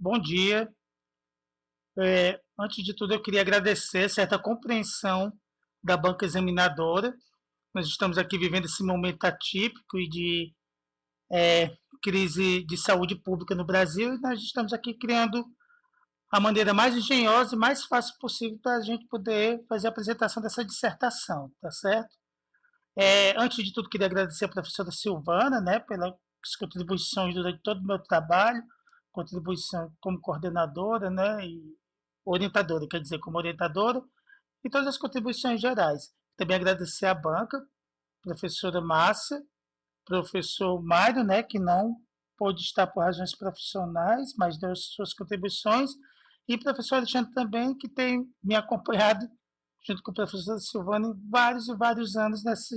Bom dia. Antes de tudo, eu queria agradecer certa compreensão da banca examinadora. Nós estamos aqui vivendo esse momento atípico e de crise de saúde pública no Brasil e nós estamos aqui criando a maneira mais engenhosa e mais fácil possível para a gente poder fazer a apresentação dessa dissertação, tá certo? Antes de tudo, queria agradecer a professora Silvana, né, pelas contribuições durante todo o meu trabalho, contribuição como coordenadora, né, e orientadora, quer dizer, como orientadora, e todas as contribuições gerais. Também agradecer à banca, professora Márcia, professor Mário, né, que não pôde estar por razões profissionais, mas deu suas contribuições, e professor Alexandre também, que tem me acompanhado, junto com o professor Silvana, em vários e vários anos nessa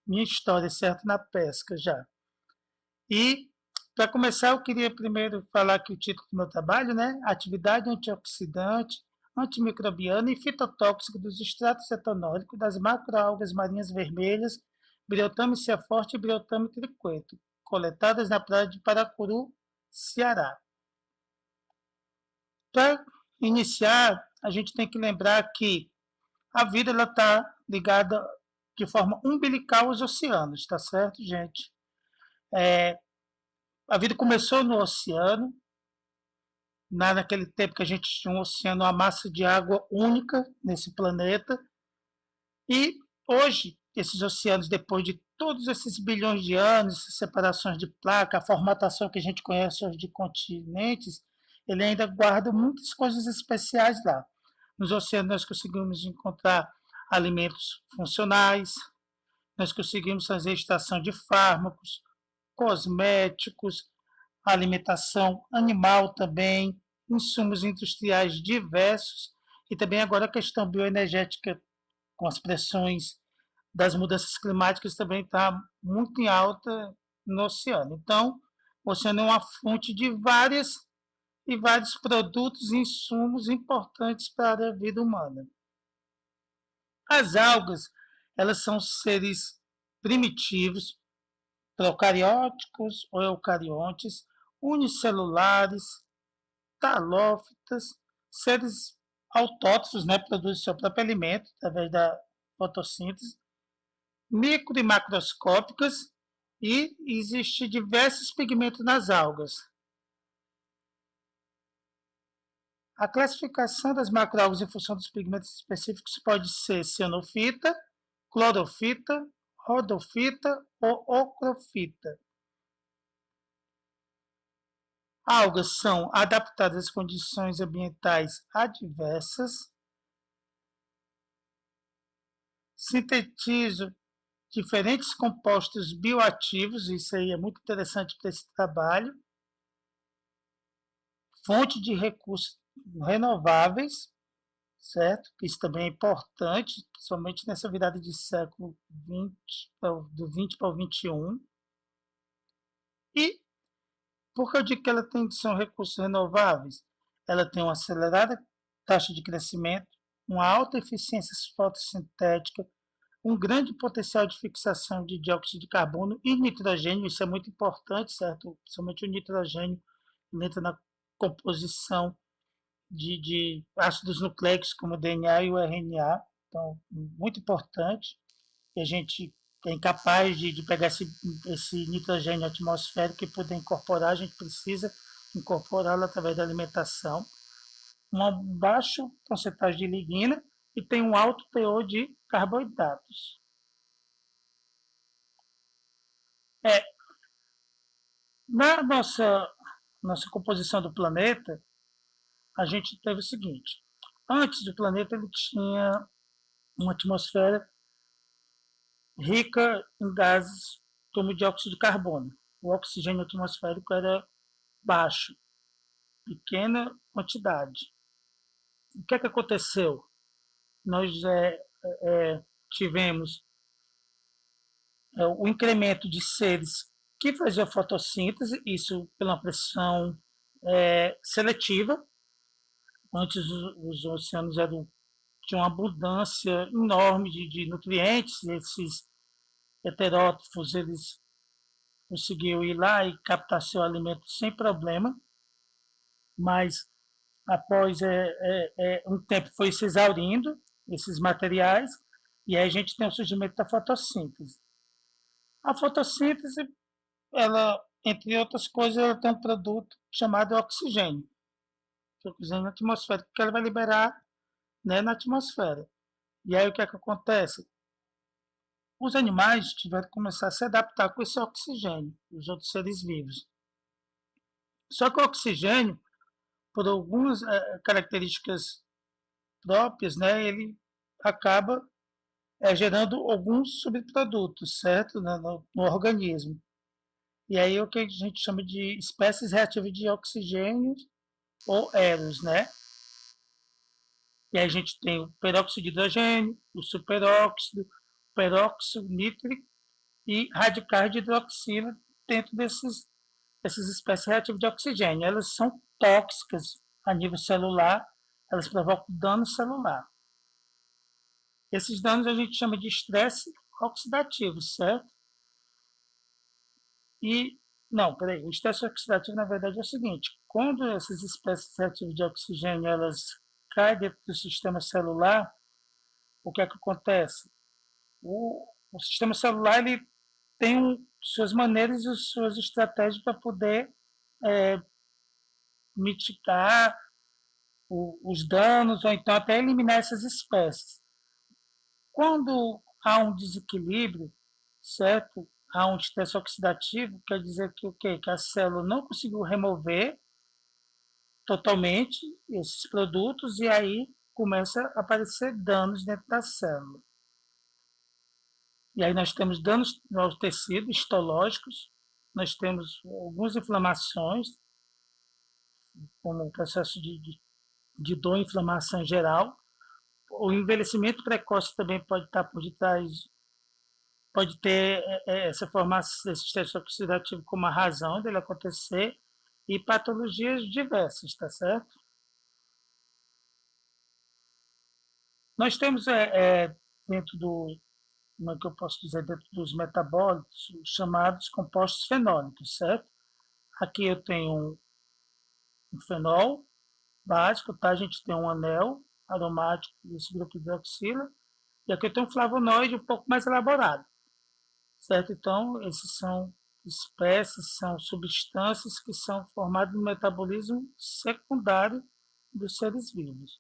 minha história, certo? Na pesca já. E, para começar, eu queria primeiro falar aqui o título do meu trabalho, né? Atividade antioxidante, antimicrobiana e fitotóxica dos extratos etanólicos das macroalgas marinhas vermelhas, Briotame ceaforte e Briotame triqueto, coletadas na praia de Paracuru, Ceará. Para iniciar, a gente tem que lembrar que a vida está ligada de forma umbilical aos oceanos, tá certo, gente? A vida começou no oceano, naquele tempo que a gente tinha um oceano, uma massa de água única nesse planeta, e hoje, esses oceanos, depois de todos esses bilhões de anos, essas separações de placa, a formatação que a gente conhece hoje de continentes, ele ainda guarda muitas coisas especiais lá. Nos oceanos nós conseguimos encontrar alimentos funcionais, nós conseguimos fazer extração de fármacos, cosméticos, alimentação animal também, insumos industriais diversos e também agora a questão bioenergética com as pressões das mudanças climáticas também está muito em alta no oceano. Então, o oceano é uma fonte de vários produtos e insumos importantes para a vida humana. As algas, elas são seres primitivos, procarióticos ou eucariontes, unicelulares, talófitas, seres autótrofos, né, produzem seu próprio alimento através da fotossíntese, micro e macroscópicas, e existem diversos pigmentos nas algas. A classificação das macroalgas em função dos pigmentos específicos pode ser cianofita, clorofita, rodofita ou ocrofita. Algas são adaptadas às condições ambientais adversas, sintetizam diferentes compostos bioativos, isso aí é muito interessante para esse trabalho, fonte de recursos renováveis, certo? Isso também é importante, principalmente nessa virada de século XX, do 20 para o 21. E por que eu digo que são recursos renováveis? Ela tem uma acelerada taxa de crescimento, uma alta eficiência fotossintética, um grande potencial de fixação de dióxido de carbono e nitrogênio, isso é muito importante, certo? Principalmente o nitrogênio, ele entra na composição de ácidos nucleicos como o DNA e o RNA, então, muito importante, e a gente é incapaz de pegar esse nitrogênio atmosférico e poder incorporar, a gente precisa incorporá-lo através da alimentação. Uma baixa porcentagem de lignina e tem um alto teor de carboidratos. Na nossa composição do planeta, a gente teve o seguinte: antes do planeta ele tinha uma atmosfera rica em gases como dióxido de carbono. O oxigênio atmosférico era baixo, pequena quantidade. O que é que aconteceu? Nós tivemos o incremento de seres que faziam fotossíntese, isso pela pressão seletiva. Antes os oceanos tinham uma abundância enorme de nutrientes, esses heterótrofos eles conseguiam ir lá e captar seu alimento sem problema. mas após um tempo foi se exaurindo esses materiais, e aí a gente tem o surgimento da fotossíntese. A fotossíntese, ela, entre outras coisas, ela tem um produto chamado oxigênio, que é o oxigênio atmosférico, que ela vai liberar, né, na atmosfera. E aí o que é que acontece? Os animais tiveram que começar a se adaptar com esse oxigênio, os outros seres vivos. Só que o oxigênio, por algumas características próprias, né, ele acaba gerando alguns subprodutos, certo? No organismo. E aí é o que a gente chama de espécies reativas de oxigênio ou EROS, né? E aí a gente tem o peróxido de hidrogênio, o superóxido, o peróxido nítrico e radicais de hidroxila dentro dessas espécies reativas de oxigênio. Elas são tóxicas a nível celular, elas provocam dano celular. Esses danos a gente chama de estresse oxidativo, certo? E, não, peraí, o estresse oxidativo, na verdade, é o seguinte, quando essas espécies reativas de oxigênio, elas caem dentro do sistema celular, o que é que acontece? O sistema celular, ele tem suas maneiras e suas estratégias para poder mitigar os danos ou então até eliminar essas espécies. Quando há um desequilíbrio, certo? Há um estresse oxidativo, quer dizer que o quê? Que a célula não conseguiu remover totalmente esses produtos e aí começa a aparecer danos dentro da célula. E aí nós temos danos aos tecidos histológicos, nós temos algumas inflamações, como o processo de dor e inflamação em geral. O envelhecimento precoce também pode estar por detrás, pode ter essa formação, esse estresse oxidativo como a razão dele acontecer, e patologias diversas, tá certo? Nós temos dentro como é que eu posso dizer, dentro dos metabólitos, os chamados compostos fenólicos, certo? Aqui eu tenho um fenol básico, tá? A gente tem um anel aromático desse grupo de hidroxila, e aqui eu tenho um flavonoide um pouco mais elaborado, certo? Então, esses são espécies, são substâncias que são formadas no metabolismo secundário dos seres vivos.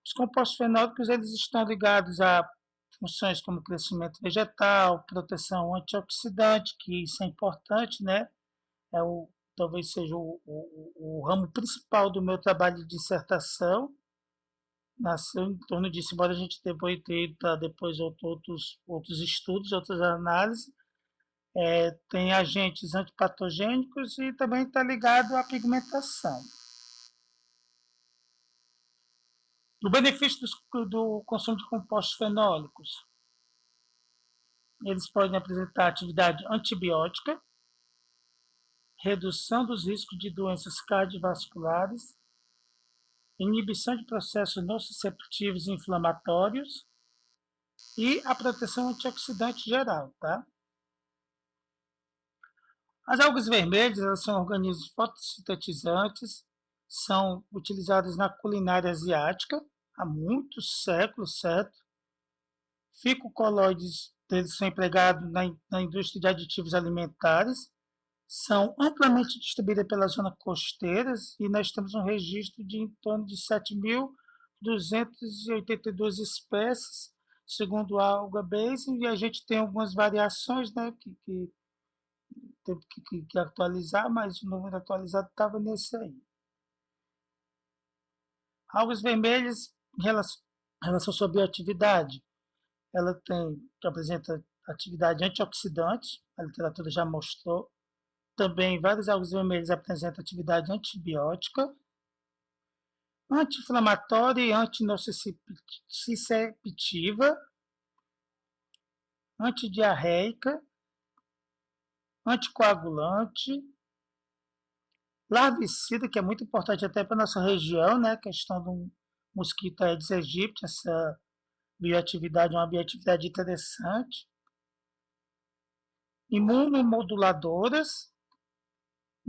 Os compostos fenólicos, eles estão ligados a funções como crescimento vegetal, proteção antioxidante, que isso é importante, né? Talvez seja o ramo principal do meu trabalho de dissertação. Nasceu em torno disso, embora a gente depois tenha depois outros estudos, outras análises. Tem agentes antipatogênicos e também está ligado à pigmentação. O benefício do consumo de compostos fenólicos: eles podem apresentar atividade antibiótica, redução dos riscos de doenças cardiovasculares, inibição de processos nociceptivos e inflamatórios e a proteção antioxidante geral, tá? As algas vermelhas, elas são organismos fotossintetizantes, são utilizadas na culinária asiática há muitos séculos, certo? Ficocolóides deles são empregados na indústria de aditivos alimentares, são amplamente distribuídas pela zona costeira e nós temos um registro de em torno de 7.282 espécies, segundo a Alga Basin, e a gente tem algumas variações, né, que teve que atualizar, mas o número atualizado estava nesse aí. Algas vermelhas, em relação à sua bioatividade, ela apresenta atividade antioxidante, a literatura já mostrou. Também várias algas vermelhas apresentam atividade antibiótica, anti-inflamatória e antinociceptiva, antidiarreica, anticoagulante, larvicida, que é muito importante até para a nossa região, né? A questão do mosquito Aedes aegypti, essa bioatividade é uma bioatividade interessante. Imunomoduladoras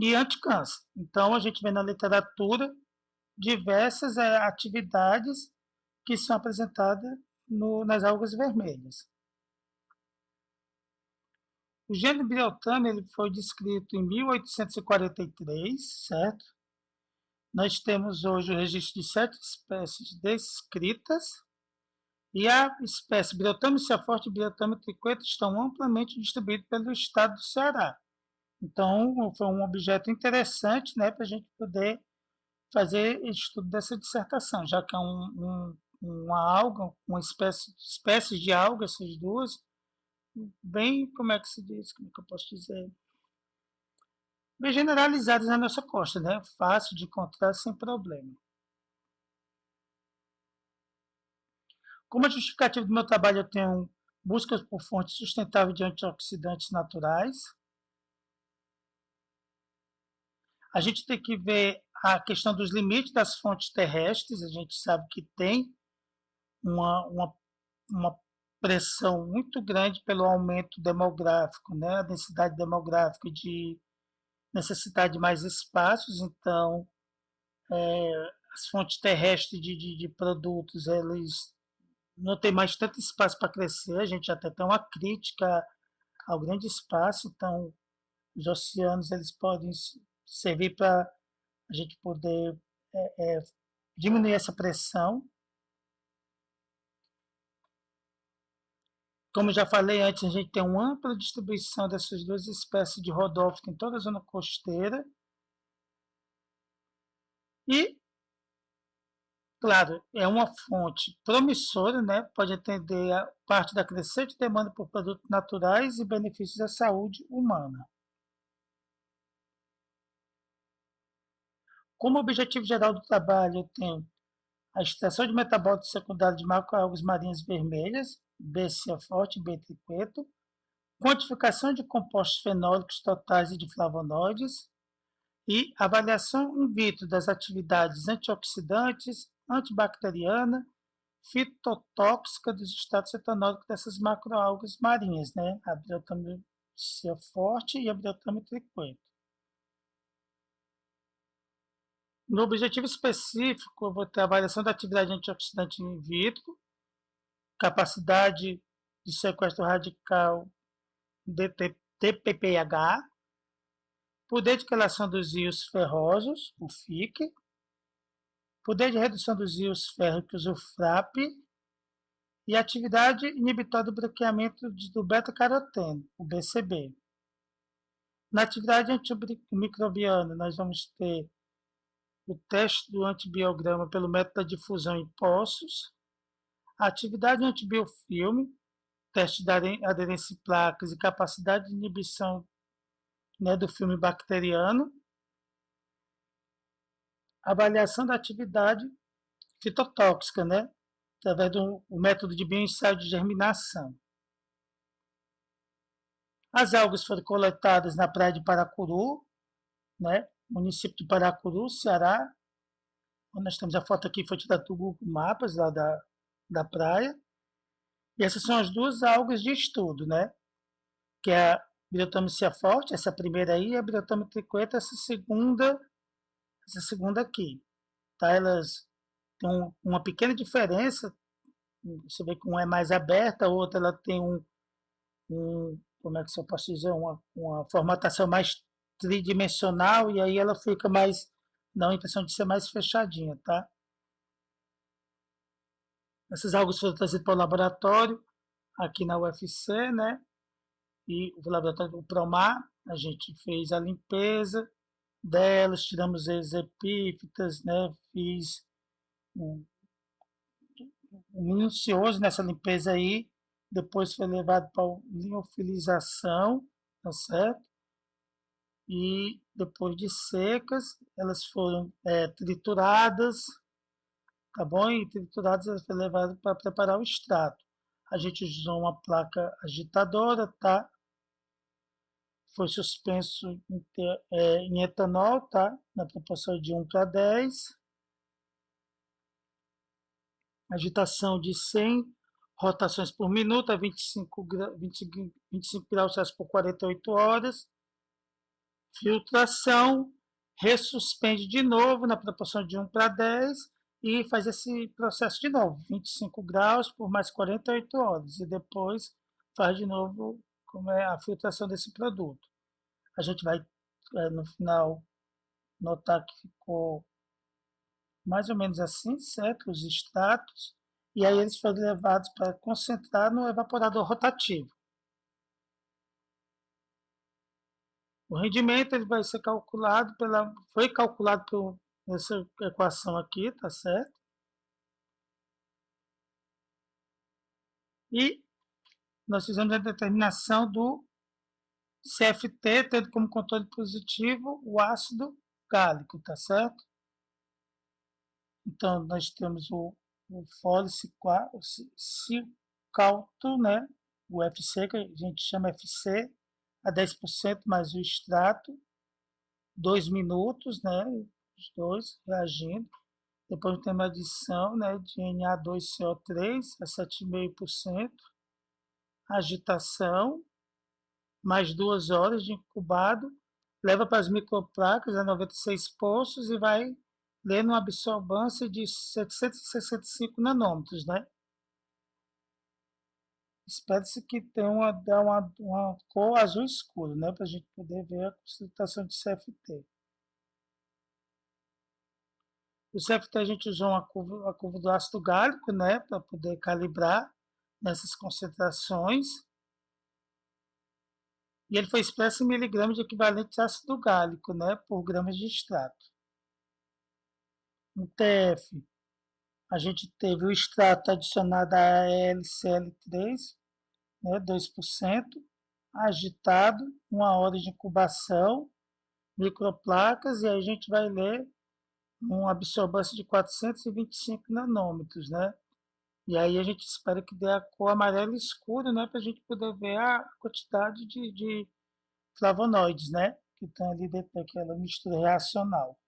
e anticâncer. Então, a gente vê na literatura diversas atividades que são apresentadas nas algas vermelhas. O gênero Biotama ele foi descrito em 1843, certo? Nós temos hoje o registro de 7 espécies descritas, e a espécie Biotama ciaforte e Biotama triqueta estão amplamente distribuídos pelo estado do Ceará. Então, foi um objeto interessante, né, para a gente poder fazer estudo dessa dissertação, já que é uma alga, uma espécie de alga, essas duas, bem, como é que se diz, como é que eu posso dizer, bem generalizadas na nossa costa, né? Fácil de encontrar sem problema. Como justificativo do meu trabalho, eu tenho buscas por fontes sustentáveis de antioxidantes naturais. A gente tem que ver a questão dos limites das fontes terrestres. A gente sabe que tem uma pressão muito grande pelo aumento demográfico, né? A densidade demográfica de necessidade de mais espaços. Então, as fontes terrestres de produtos, eles não tem mais tanto espaço para crescer. A gente até tem uma crítica ao grande espaço. Então, os oceanos eles podem servir para a gente poder diminuir essa pressão. Como já falei antes, a gente tem uma ampla distribuição dessas duas espécies de rodófita em toda a zona costeira. E, claro, é uma fonte promissora, né? Pode atender a parte da crescente demanda por produtos naturais e benefícios à saúde humana. Como objetivo geral do trabalho, eu tenho a extração de metabólitos secundários de macroalgas marinhas vermelhas, BCA forte e B-triqueto, quantificação de compostos fenólicos totais e de flavonoides, e avaliação in vitro das atividades antioxidantes, antibacteriana, fitotóxica dos estados etanólicos dessas macroalgas marinhas, né? A Biotama forte e a Biotama triqueto. No objetivo específico, eu vou ter a avaliação da atividade antioxidante in vitro, capacidade de sequestro radical TPPH, poder de quelação dos íons ferrosos, o FIC, poder de redução dos íons férricos, o FRAP, e atividade inibitória do branqueamento do beta-caroteno, o BCB. Na atividade antimicrobiana, nós vamos ter o teste do antibiograma pelo método da difusão em poços, a atividade antibiofilme, teste da aderência em placas e capacidade de inibição, né, do filme bacteriano, avaliação da atividade fitotóxica, né, através do método de bioensaio de germinação. As algas foram coletadas na praia de Paracuru, né, município de Paracuru, Ceará. Nós temos a foto aqui, foi tirada do Google Maps, lá da praia. E essas são as duas algas de estudo, né? Que é a Biotama forte, essa primeira aí, e a Biotama triqueta, essa segunda aqui. Tá? Elas têm uma pequena diferença. Você vê que uma é mais aberta, a outra ela tem como é que eu posso dizer, uma formatação mais tridimensional, e aí ela fica mais, dá a impressão de ser mais fechadinha, tá? Essas algas foram trazidas para o laboratório, aqui na UFC, né? E o laboratório do Promar, a gente fez a limpeza delas, tiramos as epífitas, né? Fiz um minucioso nessa limpeza aí, depois foi levado para a liofilização, tá certo? E depois de secas, elas foram trituradas, tá bom? E trituradas elas foram levadas para preparar o extrato. A gente usou uma placa agitadora, tá? Foi suspenso em etanol, tá? Na proporção de 1 para 10. Agitação de 100 rotações por minuto a 25 graus Celsius por 48 horas. Filtração, ressuspende de novo na proporção de 1:10 e faz esse processo de novo, 25 graus por mais 48 horas, e depois faz de novo como é a filtração desse produto. A gente vai, no final, notar que ficou mais ou menos assim, certo? Os extratos, e aí eles foram levados para concentrar no evaporador rotativo. O rendimento ele vai ser calculado foi calculado por essa equação aqui, tá certo? E nós fizemos a determinação do CFT, tendo como controle positivo o ácido gálico, tá certo? Então, nós temos o Folicicalto, né? O FC, que a gente chama FC, a 10% mais o extrato, 2 minutos, né? Os dois reagindo. Depois tem uma adição, né, de Na2CO3 a 7,5%, agitação, mais 2 horas de incubado, leva para as microplacas a 96 poços e vai ler uma absorbância de 765 nanômetros, né? Espera-se que tenha uma cor azul escuro, né, para a gente poder ver a concentração de CFT. O CFT a gente usou a curva do ácido gálico, né, para poder calibrar nessas concentrações. E ele foi expresso em miligramas de equivalente de ácido gálico, né, por gramas de extrato. No TF, a gente teve o extrato adicionado a LCl3, né, 2%, agitado, 1 hora de incubação, microplacas, e aí a gente vai ler uma absorbância de 425 nanômetros, né? E aí a gente espera que dê a cor amarela escura, né, para a gente poder ver a quantidade de flavonoides, né, que estão ali dentro daquela mistura reacional.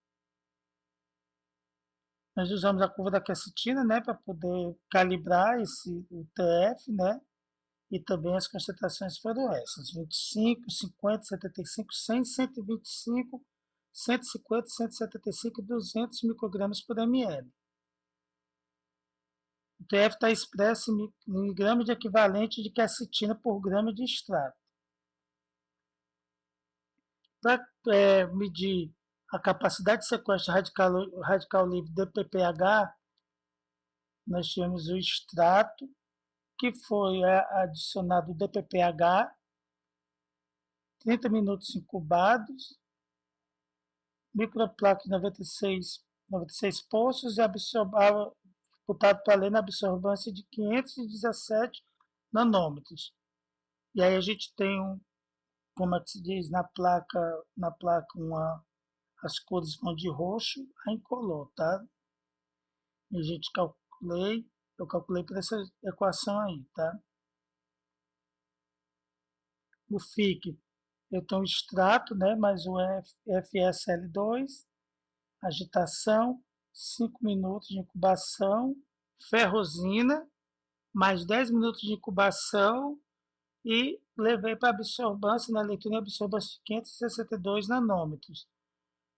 Nós usamos a curva da quercetina, né, para poder calibrar o TF, né, e também as concentrações foram essas: 25, 50, 75, 100, 125, 150, 175 e 200 microgramas por ml. O TF está expresso em miligramas de equivalente de quercetina por grama de extrato. Para medir a capacidade de sequestro radical livre DPPH, nós tivemos o extrato, que foi adicionado o DPPH, 30 minutos incubados, microplaca de 96 poços e botado para ler na absorbância de 517 nanômetros. E aí a gente tem como é que se diz, na placa as cores vão de roxo a incolor, tá? E a gente eu calculei por essa equação aí, tá? O FIC, eu tenho o extrato, né, mais o FSL2, agitação, 5 minutos de incubação, ferrosina, mais 10 minutos de incubação e levei para absorbância, na leitura e absorbância de 562 nanômetros.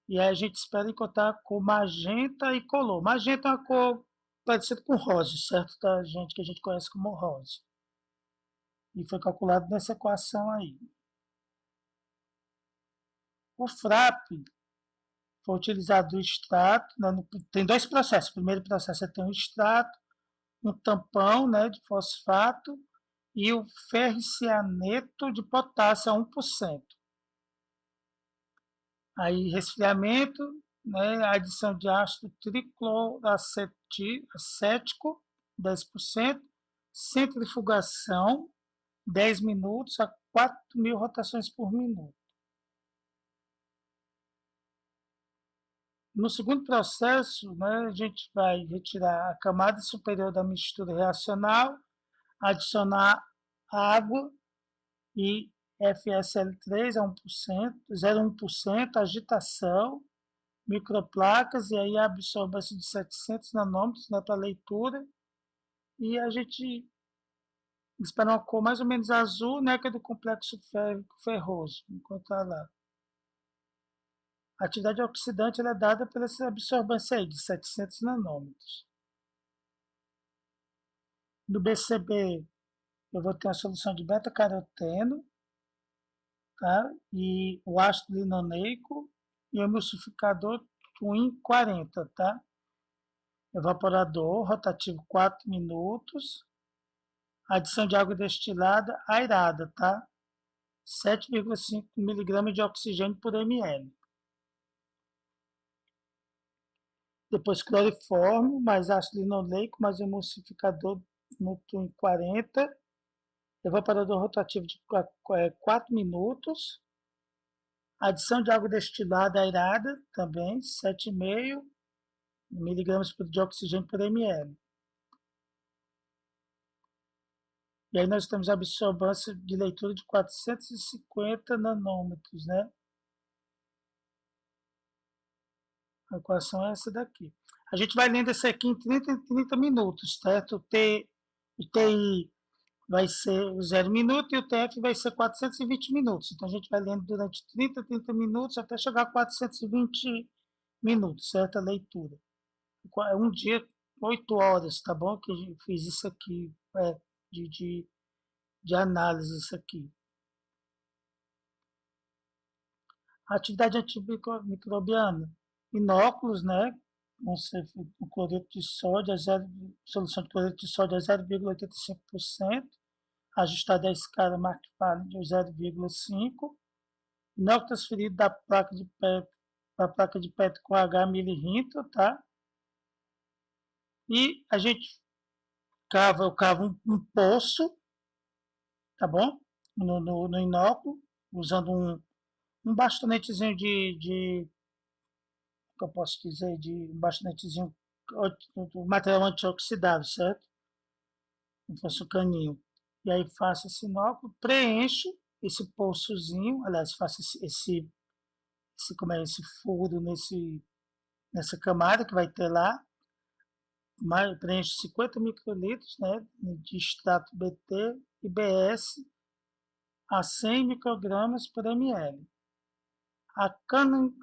E aí a gente espera encontrar a cor magenta e color. Magenta é uma cor parecida com rosa, certo? Da gente que a gente conhece como rosa. E foi calculado nessa equação aí. O FRAP foi utilizado o extrato, né, tem dois processos. O primeiro processo é ter um extrato, um tampão, né, de fosfato e o ferricianeto de potássio a 1%. Aí resfriamento, né, adição de ácido tricloacético, 10%, centrifugação, 10 minutos a 4.000 rotações por minuto. No segundo processo, né, a gente vai retirar a camada superior da mistura reacional, adicionar água e FSL3 a 1%, 0,1%, agitação, microplacas, e aí a absorvência de 700 nanômetros, né, para leitura, e a gente espera uma cor mais ou menos azul, né, que é do complexo férrico ferroso, encontrar lá. A atividade oxidante ela é dada pela essa absorvância aí de 700 nanômetros. No BCB, eu vou ter a solução de beta-caroteno, tá? E o ácido linoleico e o emulsificador Twin 40, tá? Evaporador rotativo 4 minutos. Adição de água destilada airada, tá? 7,5 mg de oxigênio por ml. Depois cloriforme, mais ácido linoleico, mais emulsificador no Twin 40. Evaporador rotativo de 4 minutos. Adição de água destilada airada, também, 7,5 miligramas de oxigênio por ml. E aí nós temos a absorvância de leitura de 450 nanômetros, né? A equação é essa daqui. A gente vai lendo esse aqui em 30 minutos, certo? O TI vai ser o 0 minuto e o TF vai ser 420 minutos. Então a gente vai lendo durante 30 minutos até chegar a 420 minutos, certo? A leitura. Um dia, 8 horas, tá bom? Que eu fiz isso aqui, de análise, isso aqui. Atividade antimicrobiana. Inóculos, né? Com cloreto de sódio, solução de cloreto de sódio a 0,85%, ajustada à escala Markov de 0,5%. Inóculo transferido da placa de PET para a placa de PET com H milirritro, tá? E a gente eu cavo um poço, tá bom? No inóculo, usando um bastonetezinho que eu posso dizer, de um bastonetezinho do material antioxidável, certo? Como fosse um caninho. E aí faço esse inóculo, preencho esse poçozinho, aliás, faço esse furo nessa camada que vai ter lá, preencho 50 microlitros, né, de extrato BT e BS a 100 microgramas por ml. A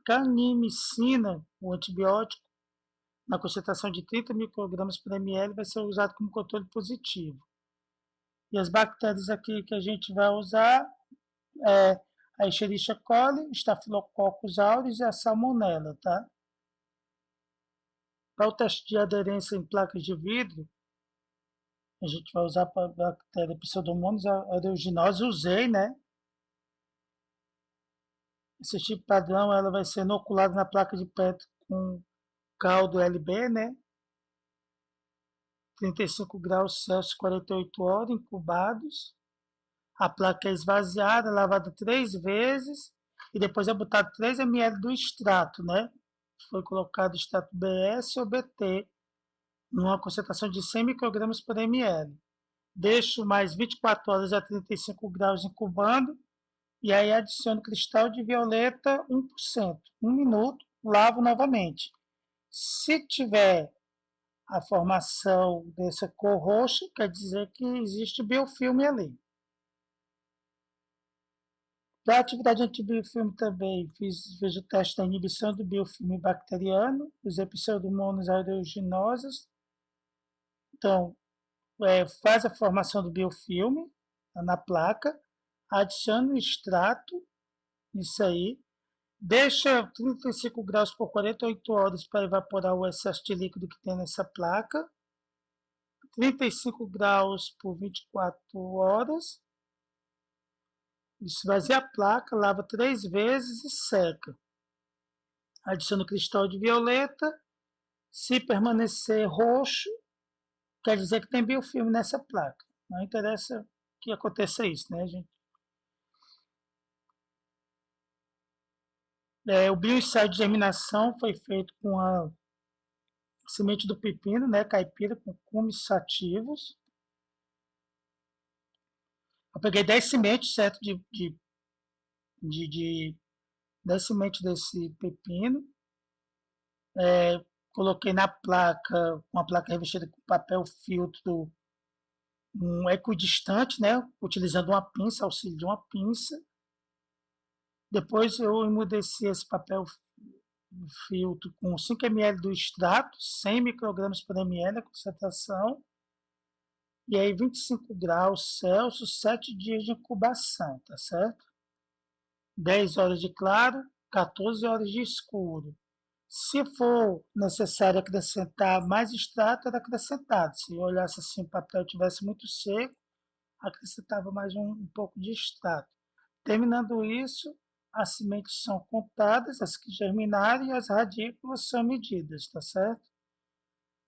canimicina, o antibiótico, na concentração de 30 microgramas por ml, vai ser usado como controle positivo. E as bactérias aqui que a gente vai usar é a Escherichia coli, Staphylococcus aureus e a Salmonella, tá? Para o teste de aderência em placas de vidro, a gente vai usar para a bactéria Pseudomonas aeruginosa, usei, né? Esse tipo padrão, ela vai ser inoculada na placa de PET com caldo LB, né? 35 graus Celsius, 48 horas, incubados. A placa é esvaziada, lavada 3 vezes e depois é botado 3 ml do extrato, né? Foi colocado extrato BS ou BT, numa concentração de 100 microgramas por ml. Deixo mais 24 horas a 35 graus incubando e aí adiciono cristal de violeta 1%. 1 minuto, lavo novamente. Se tiver a formação dessa cor roxa, quer dizer que existe biofilme ali. Para a atividade antibiofilme também, fiz o teste da inibição do biofilme bacteriano, usei pseudomonas aeruginosos. Então, faz a formação do biofilme na placa, adiciona o extrato, isso aí, deixa 35 graus por 48 horas para evaporar o excesso de líquido que tem nessa placa, 35 graus por 24 horas, esvazia a placa, lava 3 vezes e seca. Adiciona o cristal de violeta, se permanecer roxo, quer dizer que tem biofilme nessa placa. Não interessa que aconteça isso, né, gente? O bioensaio de germinação foi feito com a semente do pepino, né, caipira, com cumes sativos. Eu peguei 10 sementes, certo, de 10 sementes desse pepino. Coloquei na placa, uma placa revestida com papel filtro, um equidistante, né, utilizando uma pinça, auxílio de uma pinça. Depois eu emudeci esse papel filtro com 5 ml do extrato, 100 microgramas por ml a concentração, e aí 25 graus Celsius, 7 dias de incubação, tá certo? 10 horas de claro, 14 horas de escuro. Se for necessário acrescentar mais extrato, era acrescentado. Se eu olhasse assim, o papel tivesse muito seco, acrescentava mais um pouco de extrato. Terminando isso, as sementes são contadas, as que germinaram, e as radículas são medidas, tá certo?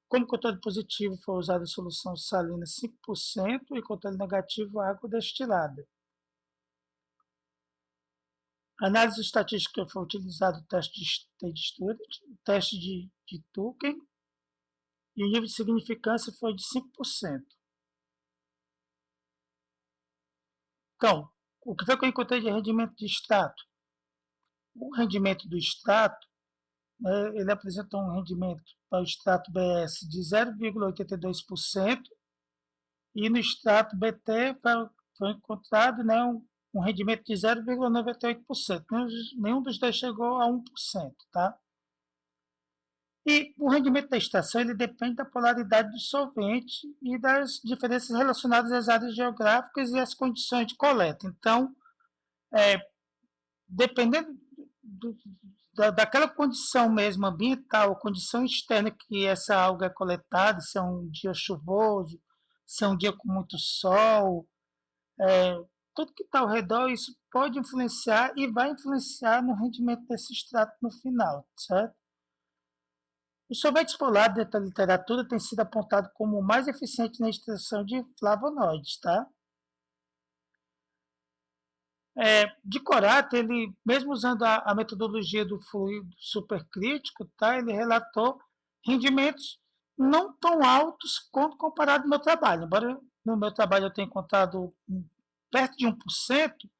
Como controle positivo foi usada a solução salina 5% e controle negativo água destilada. A análise estatística foi utilizado o teste de Tate Student, o teste de Tucken, e o nível de significância foi de 5%. Então, o que foi que eu encontrei de rendimento de extrato? O rendimento do extrato, né, ele apresentou um rendimento para o extrato BS de 0,82%, e no extrato BT foi encontrado, né, um rendimento de 0,98%. Nenhum dos dois chegou a 1%. Tá? E o rendimento da estação ele depende da polaridade do solvente e das diferenças relacionadas às áreas geográficas e às condições de coleta. Então, dependendo daquela condição mesmo ambiental, condição externa que essa alga é coletada, se é um dia chuvoso, se é um dia com muito sol, tudo que está ao redor, isso pode influenciar e vai influenciar no rendimento desse extrato no final, certo? O sorvete polar dentro da literatura tem sido apontado como o mais eficiente na extração de flavonoides, tá? De Corato, ele, mesmo usando a metodologia do fluido supercrítico, tá? Ele relatou rendimentos não tão altos quanto comparado ao meu trabalho. Embora no meu trabalho eu tenha encontrado perto de 1%,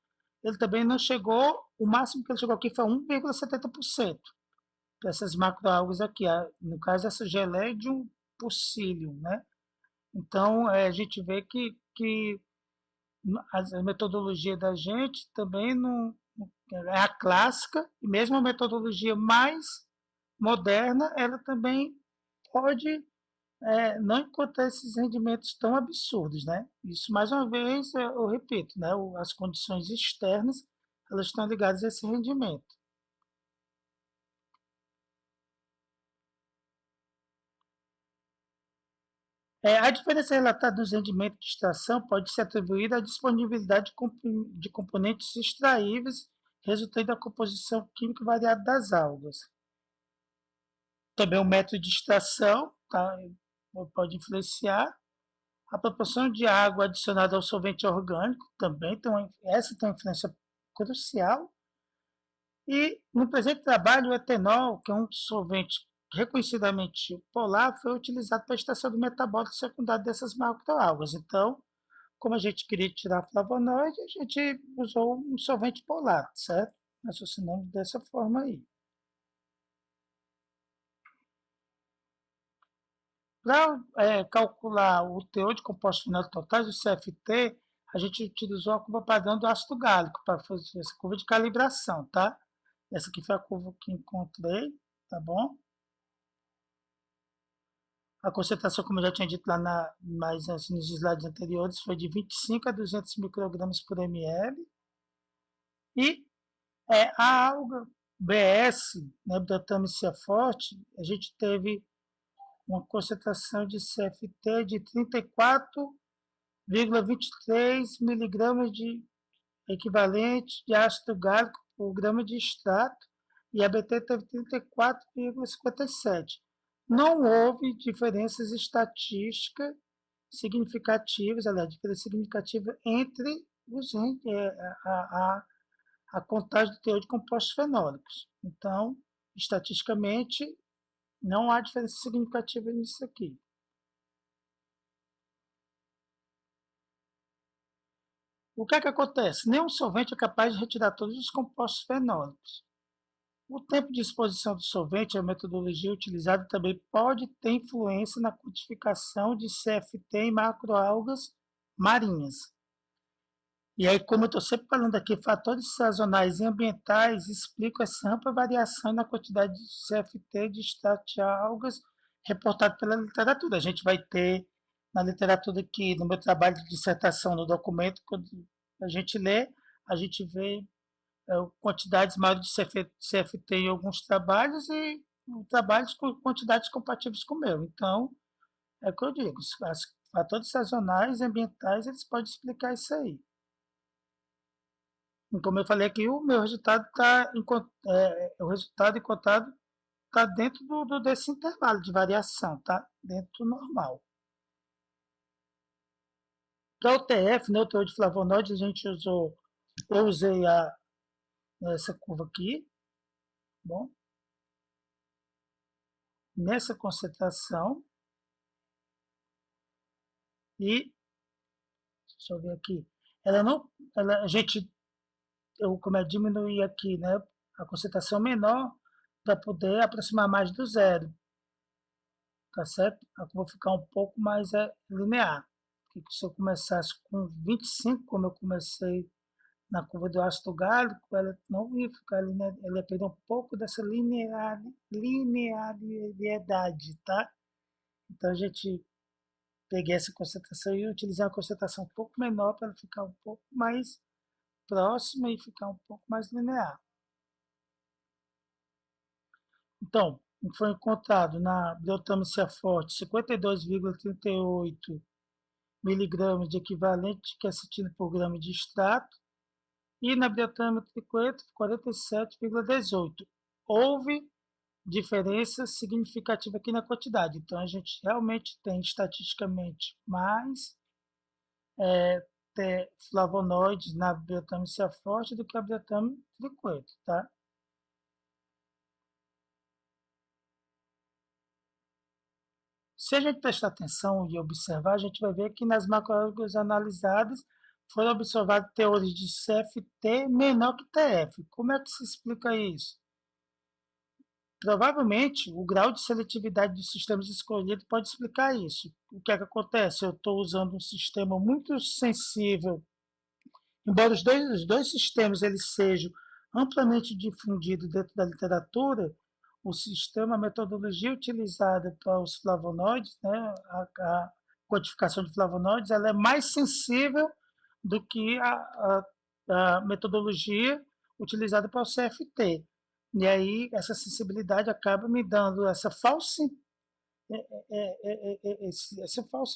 ele também não chegou, o máximo que ele chegou aqui foi 1,70%. Para essas macroalgas aqui, no caso, essa geleia de um psyllium, né? Então, a gente vê que a metodologia da gente também não é a clássica, e mesmo a metodologia mais moderna, ela também pode não encontrar esses rendimentos tão absurdos, né? Isso, mais uma vez, eu repito, né? As condições externas, elas estão ligadas a esse rendimento. A diferença relatada nos rendimentos de extração pode ser atribuída à disponibilidade de componentes extraíveis resultante da composição química variada das algas. Também o método de extração tá, pode influenciar. A proporção de água adicionada ao solvente orgânico também essa tem uma influência crucial. E no presente trabalho, o etanol, que é um solvente reconhecidamente polar, foi utilizado para a extração do metabólico secundário dessas macroalgas. Então, como a gente queria tirar flavonoide, a gente usou um solvente polar, certo? Raciocinando dessa forma aí. Para calcular o teor de compostos fenólicos totais, o CFT, a gente utilizou a curva padrão do ácido gálico para fazer essa curva de calibração, tá? Essa aqui foi a curva que encontrei, tá bom? A concentração, como eu já tinha dito lá nos slides anteriores, foi de 25 a 200 microgramas por ml. E a alga BS, né, Bretanomycia forte, a gente teve uma concentração de CFT de 34,23 miligramas de equivalente de ácido gálico por grama de extrato, e a BT teve 34,57. Não houve diferenças estatísticas significativas, aliás, diferença significativa entre a contagem do teor de compostos fenólicos. Então, estatisticamente, não há diferença significativa nisso aqui. O que é que acontece? Nenhum solvente é capaz de retirar todos os compostos fenólicos. O tempo de exposição do solvente e a metodologia utilizada também pode ter influência na quantificação de CFT em macroalgas marinhas. E aí, como eu estou sempre falando aqui, fatores sazonais e ambientais explicam essa ampla variação na quantidade de CFT de extrato de algas reportado pela literatura. A gente vai ter na literatura aqui, no meu trabalho de dissertação, no documento, quando a gente lê, a gente vê quantidades maiores de CFT em alguns trabalhos e trabalhos com quantidades compatíveis com o meu. Então, é o que eu digo, os fatores sazonais e ambientais, eles podem explicar isso aí. E como eu falei aqui, o meu resultado está o resultado encontrado está dentro desse intervalo de variação, tá? Dentro do normal. Para o TF, né, o teor de flavonoides, eu usei essa curva aqui, bom, nessa concentração e, deixa eu ver aqui, ela não, ela, a gente, eu como é diminuir aqui, né, a concentração menor para poder aproximar mais do zero, tá certo? A curva ficar um pouco mais linear. Porque se eu começasse com 25, como eu comecei na curva do ácido gálico, ela não ia ficar linear, ela ia perder um pouco dessa linearidade, tá? Então a gente peguei essa concentração e utilizar uma concentração um pouco menor para ela ficar um pouco mais próxima e ficar um pouco mais linear. Então, foi encontrado na biotamícia forte 52,38 miligramas de equivalente de quercetina por grama de extrato e na biotamina triqueto 47,18. Houve diferença significativa aqui na quantidade, então a gente realmente tem estatisticamente mais flavonoides na biotamina forte do que a biotamina triqueto, tá? Se a gente prestar atenção e observar, a gente vai ver que nas macroalgas analisadas foram observados teores de CFT menor que TF. Como é que se explica isso? Provavelmente, o grau de seletividade dos sistemas escolhidos pode explicar isso. O que é que acontece? Eu estou usando um sistema muito sensível, embora os dois sistemas eles sejam amplamente difundidos dentro da literatura, o sistema, a metodologia utilizada para os flavonoides, né, a codificação de flavonoides, ela é mais sensível do que a metodologia utilizada para o CFT. E aí essa sensibilidade acaba me dando essa falsa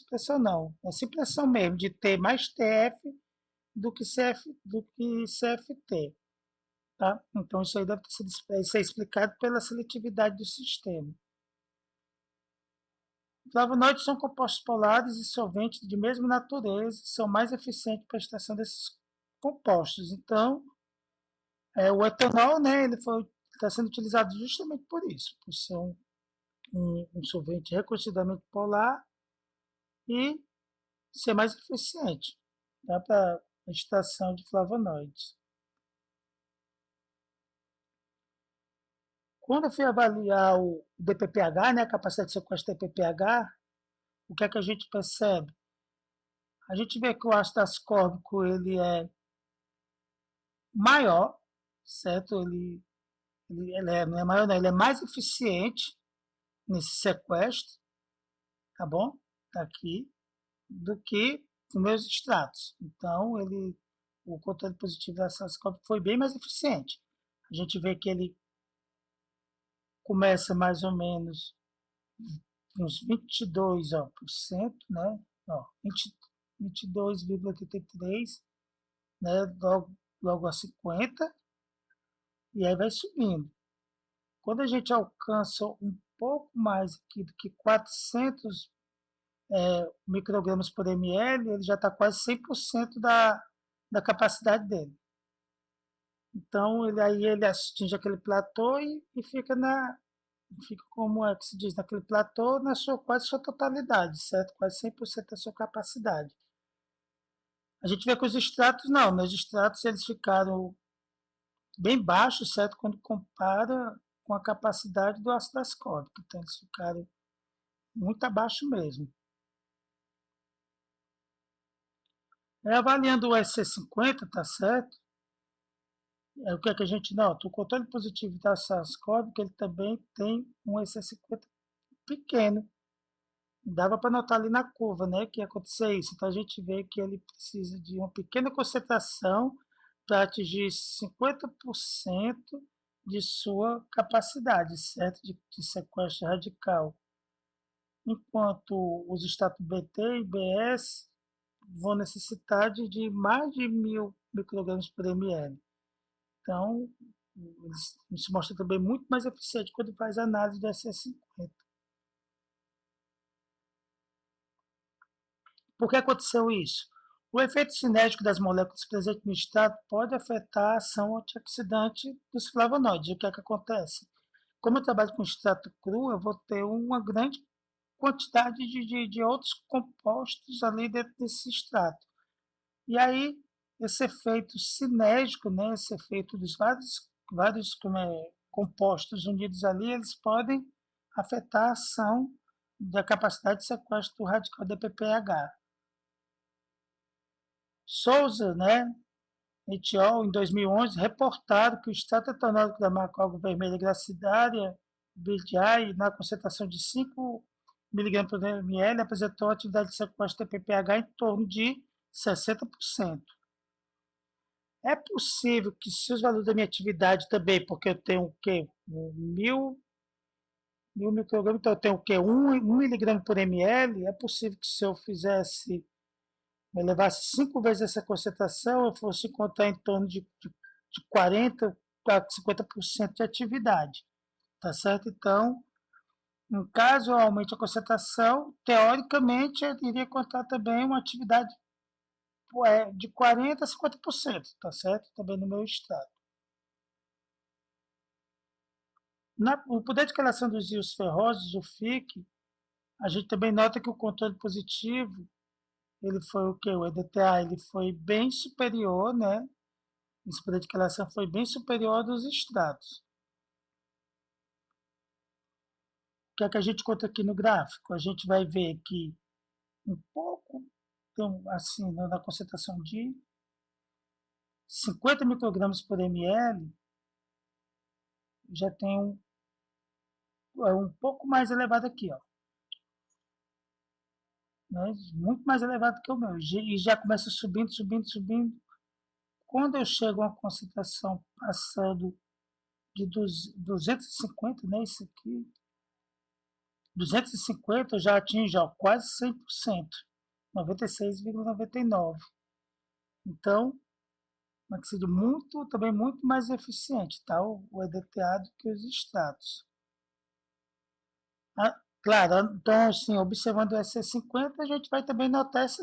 impressão, não, essa impressão mesmo de ter mais TF do que CFT. Tá? Então, isso aí deve ser explicado pela seletividade do sistema. Flavonoides são compostos polares e solventes de mesma natureza e são mais eficientes para a extração desses compostos. Então, o etanol, né, ele está sendo utilizado justamente por isso, por ser um solvente reconhecidamente polar e ser mais eficiente, tá, para a extração de flavonoides. Quando eu fui avaliar o DPPH, né, a capacidade de sequestro DPPH, o que é que a gente percebe? A gente vê que o ácido ascórbico ele é maior, certo? Não é maior, não, ele é mais eficiente nesse sequestro, tá bom? Tá aqui, do que os meus extratos. Então, o controle positivo do ácido ascórbico foi bem mais eficiente. A gente vê que ele começa mais ou menos uns 22 por cento, né? Ó, 22,83, né? Logo a 50, e aí vai subindo. Quando a gente alcança um pouco mais aqui do que 400 microgramas por ml, ele já está quase 100% da capacidade dele. Então, aí ele atinge aquele platô e fica como é que se diz, naquele platô, na quase sua totalidade, certo? Quase 100% da sua capacidade. A gente vê que os extratos, não, meus extratos eles ficaram bem baixos, certo? Quando compara com a capacidade do ácido ascórbico. Então, eles ficaram muito abaixo mesmo. Avaliando o SC50, tá certo? O que é que a gente nota? O controle positivo da SARS-CoV, que ele também tem um SC50 pequeno. Dava para notar ali na curva, né, que ia acontecer isso. Então a gente vê que ele precisa de uma pequena concentração para atingir 50% de sua capacidade, certo? De sequestro radical. Enquanto os status BT e BS vão necessitar de mais de 1.000 microgramas por ml. Então, ele se mostra também muito mais eficiente quando faz a análise do SS50. Por que aconteceu isso? O efeito cinético das moléculas presentes no extrato pode afetar a ação antioxidante dos flavonoides. O que é que acontece? Como eu trabalho com extrato cru, eu vou ter uma grande quantidade de outros compostos ali dentro desse extrato. E aí, esse efeito sinérgico, né, esse efeito dos vários compostos unidos ali, eles podem afetar a ação da capacidade de sequestro do radical DPPH. Souza, né, et al., em 2011, reportaram que o extrato etanólico da macroalga vermelha gracidária, BDI, na concentração de 5 mg por ml, apresentou atividade de sequestro de PPH em torno de 60%. É possível que se os valores da minha atividade também, porque eu tenho o quê? 1.000 microgramas, então eu tenho o quê? 1 miligrama por ml, é possível que se eu fizesse eu levasse 5 vezes essa concentração, eu fosse encontrar em torno de 40% a 50% de atividade, tá certo? Então, no caso eu aumente a concentração, teoricamente eu iria encontrar também uma atividade de 40% a 50%, tá certo? Também no meu estado. O poder de relação dos íons ferrosos, o FIC, a gente também nota que o controle positivo, ele foi o que? O EDTA, ele foi bem superior, né? Esse poder de relação foi bem superior ao dos extratos. O que é que a gente conta aqui no gráfico? A gente vai ver que um pouco, então, assim, na concentração de 50 microgramas por ml, já tem um pouco mais elevado aqui, ó. Né? Muito mais elevado que o meu. E já começa subindo, subindo, subindo. Quando eu chego a uma concentração passando de 250, né? Isso aqui, 250 eu já atinjo ó, quase 100%, 96,99%. Então, também muito mais eficiente, tá? O EDTA do que os extratos. Claro, então, assim, observando o SC50, a gente vai também notar isso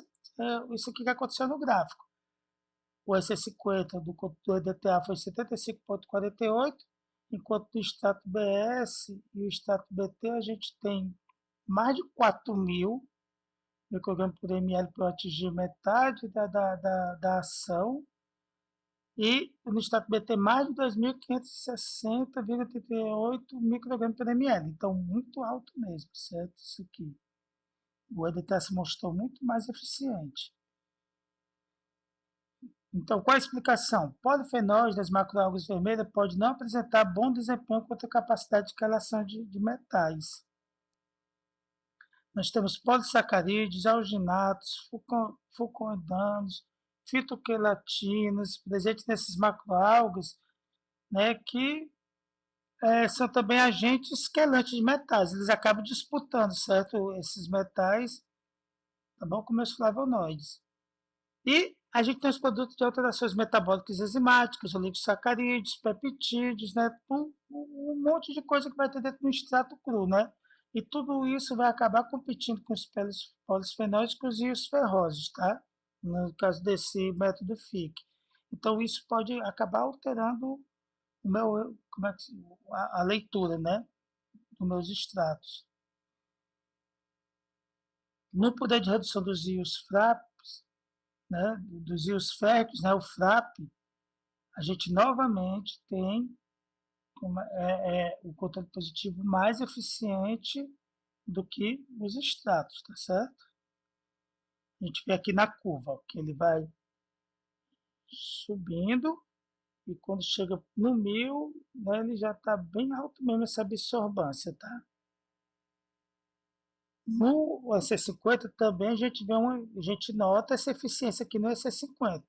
aqui que aconteceu no gráfico. O SC50 do EDTA foi 75,48, enquanto do extrato BS e o extrato BT a gente tem mais de 4.000 microgramas por ml para atingir metade da ação, e no extrato BT mais de 2.560,38 microgramas por ml. Então, muito alto mesmo, certo? Isso aqui. O EDTA se mostrou muito mais eficiente. Então, qual a explicação? Polifenóis das macroalgas vermelhas pode não apresentar bom desempenho quanto à capacidade de quelação de metais. Nós temos polissacarídeos, alginatos, fucoidanos, fitoquelatinas, presentes nesses macroalgas, né, que são também agentes quelantes de metais. Eles acabam disputando, certo? Esses metais, tá bom? Com os flavonoides. E a gente tem os produtos de alterações metabólicas enzimáticas, oligosacarídeos, peptídeos, né? Um monte de coisa que vai ter dentro do extrato cru, né? E tudo isso vai acabar competindo com os polifenóis e os ferrosos, tá? No caso desse método FIC. Então, isso pode acabar alterando a leitura, né? Dos meus extratos. No poder de redução dos íons FRAP, né, dos íons férreos, né, o FRAP, a gente novamente tem o controle positivo mais eficiente do que os extratos, tá certo? A gente vê aqui na curva, ó, que ele vai subindo e quando chega no 1000, né, ele já está bem alto mesmo essa absorvância, tá? No EC50 também a gente nota essa eficiência aqui no EC50.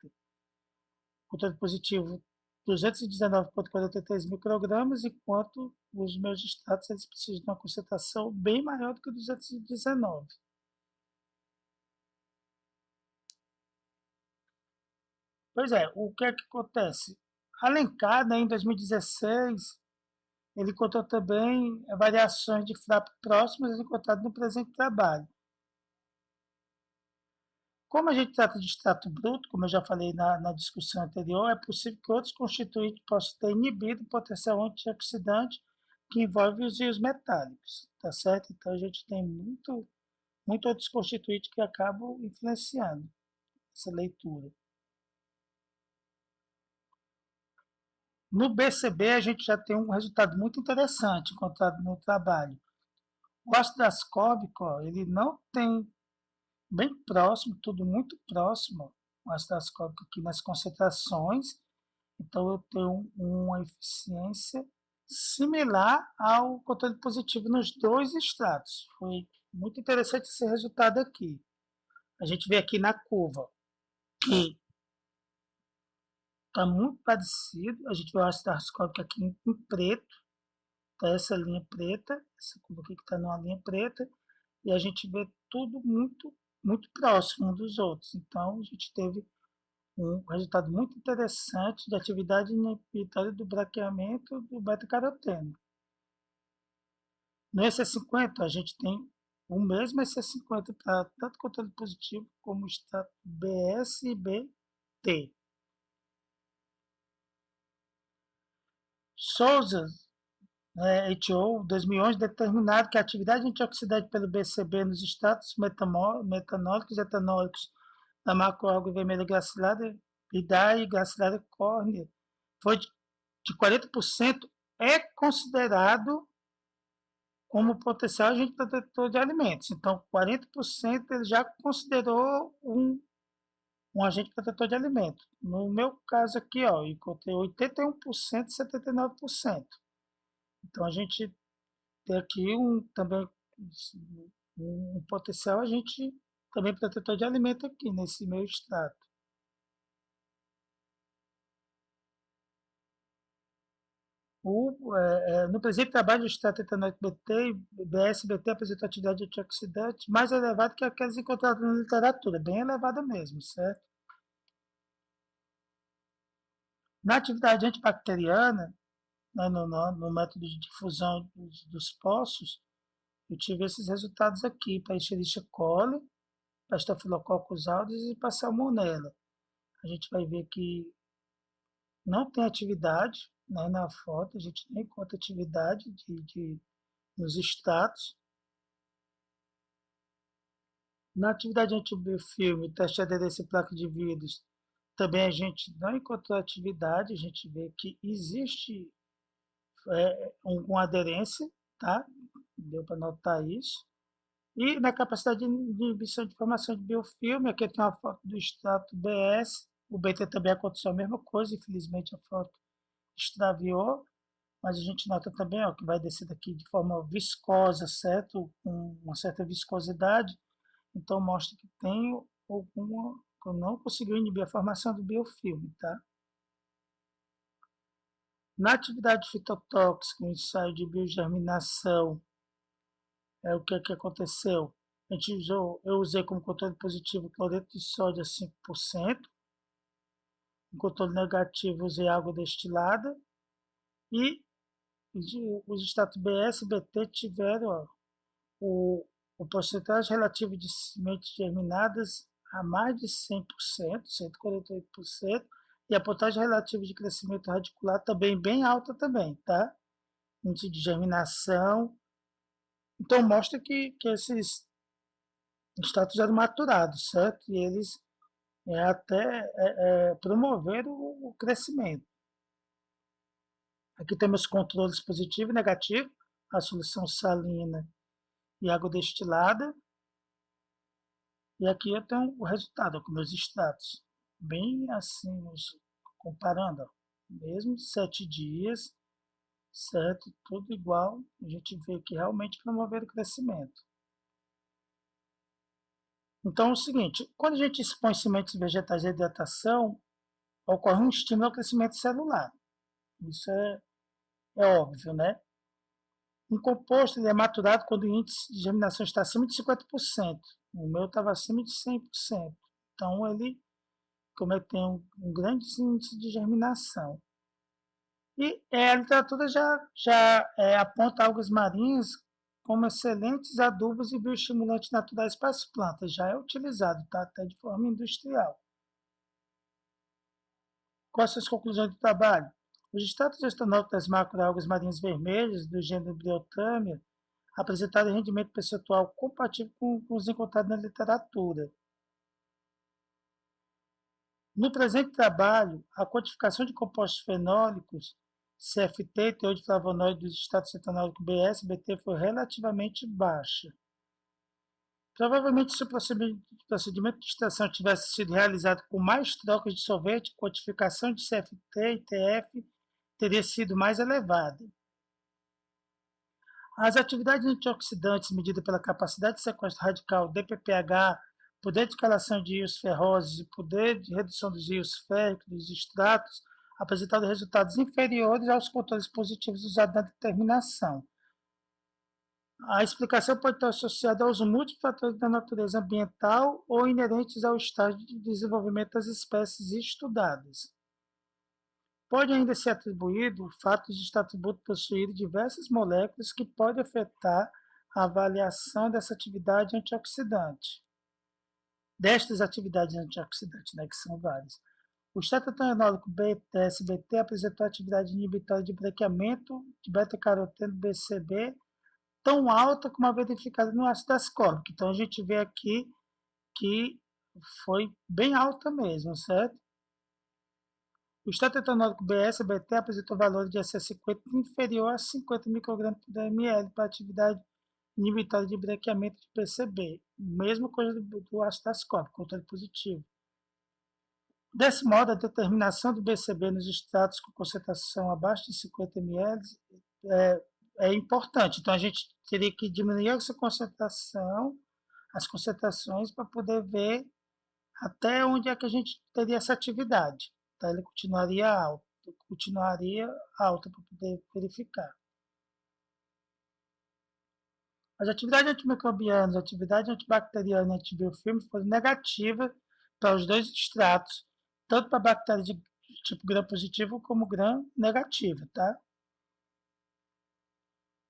Controle positivo 219,43 microgramas, enquanto os meus estados eles precisam de uma concentração bem maior do que 219. Pois é, o que é que acontece? Alencar, né, em 2016, ele encontrou também variações de FRAP próximas encontradas no presente trabalho. Como a gente trata de extrato bruto, como eu já falei na discussão anterior, é possível que outros constituintes possam ter inibido o potencial antioxidante que envolve os íons metálicos, tá certo? Então a gente tem muito outros constituintes que acabam influenciando essa leitura. No BCB a gente já tem um resultado muito interessante encontrado no trabalho. O ácido ascórbico, ó, ele não tem bem próximo, tudo muito próximo, o ácido ascórbico aqui nas concentrações. Então, eu tenho uma eficiência similar ao controle positivo nos dois extratos. Foi muito interessante esse resultado aqui. A gente vê aqui na curva que está muito parecido. A gente vê o ácido ascórbico aqui em preto, tá essa linha preta, essa curva aqui que está numa linha preta, e a gente vê tudo muito próximo um dos outros. Então, a gente teve um resultado muito interessante de atividade inibitória do branqueamento do beta-caroteno. No EC50, a gente tem o mesmo EC50 para tanto controle positivo como o extrato BS e BT. Souza, et al., 2011, determinado que a atividade antioxidante pelo BCB nos extratos metanólicos e etanólicos da macroalga vermelha gracilada e da gracilada córnea foi de 40%, é considerado como potencial agente protetor de alimentos. Então, 40% ele já considerou um agente protetor de alimentos. No meu caso aqui, ó, eu encontrei 81% e 79%. Então, a gente tem aqui também um potencial agente também protetor de alimento aqui, nesse meu extrato. No presente trabalho, o extrato etanólico BT e BSBT apresentou atividade antioxidante mais elevada que aquelas encontradas na literatura, bem elevada mesmo, certo? Na atividade antibacteriana, né, no método de difusão dos poços, eu tive esses resultados aqui, para Escherichia coli, para Staphylococcus aureus e para Salmonella. A gente vai ver que não tem atividade, né, na foto, a gente nem encontra atividade nos extratos. Na atividade antibiofilme, teste de aderência à placa de vírus, também a gente não encontrou atividade, a gente vê que existe uma aderência, tá? Deu para notar isso. E na capacidade de inibição de formação de biofilme, aqui tem uma foto do extrato BS, o BT também aconteceu a mesma coisa, infelizmente a foto extraviou, mas a gente nota também, ó, que vai descer daqui de forma viscosa, certo? Com uma certa viscosidade, então mostra que tem alguma, que não conseguiu inibir a formação do biofilme, tá? Na atividade fitotóxica, o ensaio de biogerminação, o que aconteceu? Eu usei como controle positivo cloreto de sódio a 5%, em controle negativo usei água destilada, e os extratos BS e BT tiveram, ó, o porcentagem relativo de sementes germinadas a mais de 100%, 148%, e a porcentagem relativa de crescimento radicular também bem alta também, tá? Índice de germinação. Então, mostra que esses extratos eram maturados, certo? E eles até promoveram o crescimento. Aqui temos controles positivo e negativo, a solução salina e água destilada. E aqui eu tenho o resultado com meus extratos, bem assim, comparando, ó, mesmo 7 dias, certo? Tudo igual, a gente vê que realmente promover o crescimento. Então é o seguinte, quando a gente expõe sementes vegetais à hidratação, ocorre um estímulo ao crescimento celular. Isso é óbvio, né? Um composto ele é maturado quando o índice de germinação está acima de 50%. O meu estava acima de 100%. Então, ele, como ele tem um grande índice de germinação. E a literatura já aponta algas marinhas como excelentes adubos e bioestimulantes naturais para as plantas. Já é utilizado, tá? Até de forma industrial. Quais são as conclusões do trabalho? Os extratos estanólicos das macroalgas marinhas vermelhas do gênero Bryotamia apresentaram rendimento percentual compatível com os encontrados na literatura. No presente trabalho, a quantificação de compostos fenólicos, CFT, teor de flavonoide dos extratos etanólicos BS e BT foi relativamente baixa. Provavelmente, se o procedimento de extração tivesse sido realizado com mais trocas de solvente, a quantificação de CFT e TF teria sido mais elevada. As atividades antioxidantes medidas pela capacidade de sequestro radical DPPH, poder de escalação de íons ferrosos e poder de redução dos íons férricos dos extratos apresentaram resultados inferiores aos controles positivos usados na determinação. A explicação pode estar associada aos múltiplos fatores da natureza ambiental ou inerentes ao estágio de desenvolvimento das espécies estudadas. Pode ainda ser atribuído o fato de este atributo possuir diversas moléculas que podem afetar a avaliação dessa atividade antioxidante. Destas atividades antioxidantes, né, que são várias. O extrato etanólico BTSBT apresentou atividade inibitória de branqueamento de beta-caroteno BCB tão alta como a verificada no ácido ascórbico. Então, a gente vê aqui que foi bem alta mesmo, certo? O extrato etanólico BS-BT apresentou valor de SC50 inferior a 50 microgramas por ml para atividade inibitória de branqueamento de PCB. Mesma coisa do ácido ascórbico, controle positivo. Desse modo, a determinação do BCB nos extratos com concentração abaixo de 50 ml é importante. Então, a gente teria que diminuir essa concentração, as concentrações, para poder ver até onde é que a gente teria essa atividade. Tá? Ele continuaria alta para poder verificar. As atividades antimicrobianas, a atividade antibacteriana e antibiofilme foram negativas para os dois extratos, tanto para bactérias de tipo gram positivo como gram negativo, tá?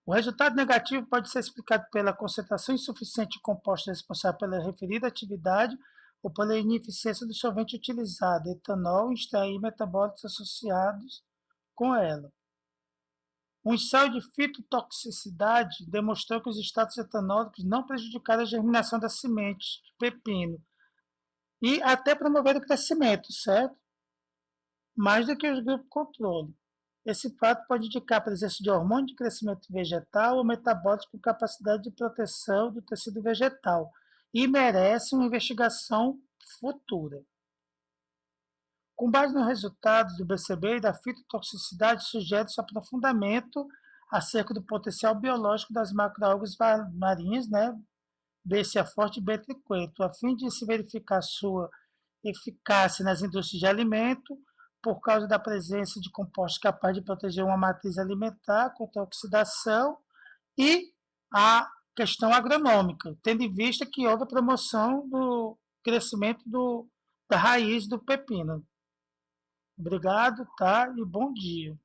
O resultado negativo pode ser explicado pela concentração insuficiente de compostos responsáveis pela referida atividade ou pela ineficiência do solvente utilizado, etanol, e extrair metabólitos associados com ela. Um ensaio de fitotoxicidade demonstrou que os extratos etanólicos não prejudicaram a germinação das sementes de pepino e até promoveram o crescimento, certo? Mais do que os grupos controle. Esse fato pode indicar a presença de hormônio de crescimento vegetal ou metabólicos com capacidade de proteção do tecido vegetal e merece uma investigação futura. Com base nos resultados do BCB e da fitotoxicidade, sugere-se aprofundamento acerca do potencial biológico das macroalgas marinhas, né, BCA forte e B-triqueto, a fim de se verificar sua eficácia nas indústrias de alimento, por causa da presença de compostos capazes de proteger uma matriz alimentar contra a oxidação e a questão agronômica, tendo em vista que houve a promoção do crescimento da raiz do pepino. Obrigado, tá? E bom dia.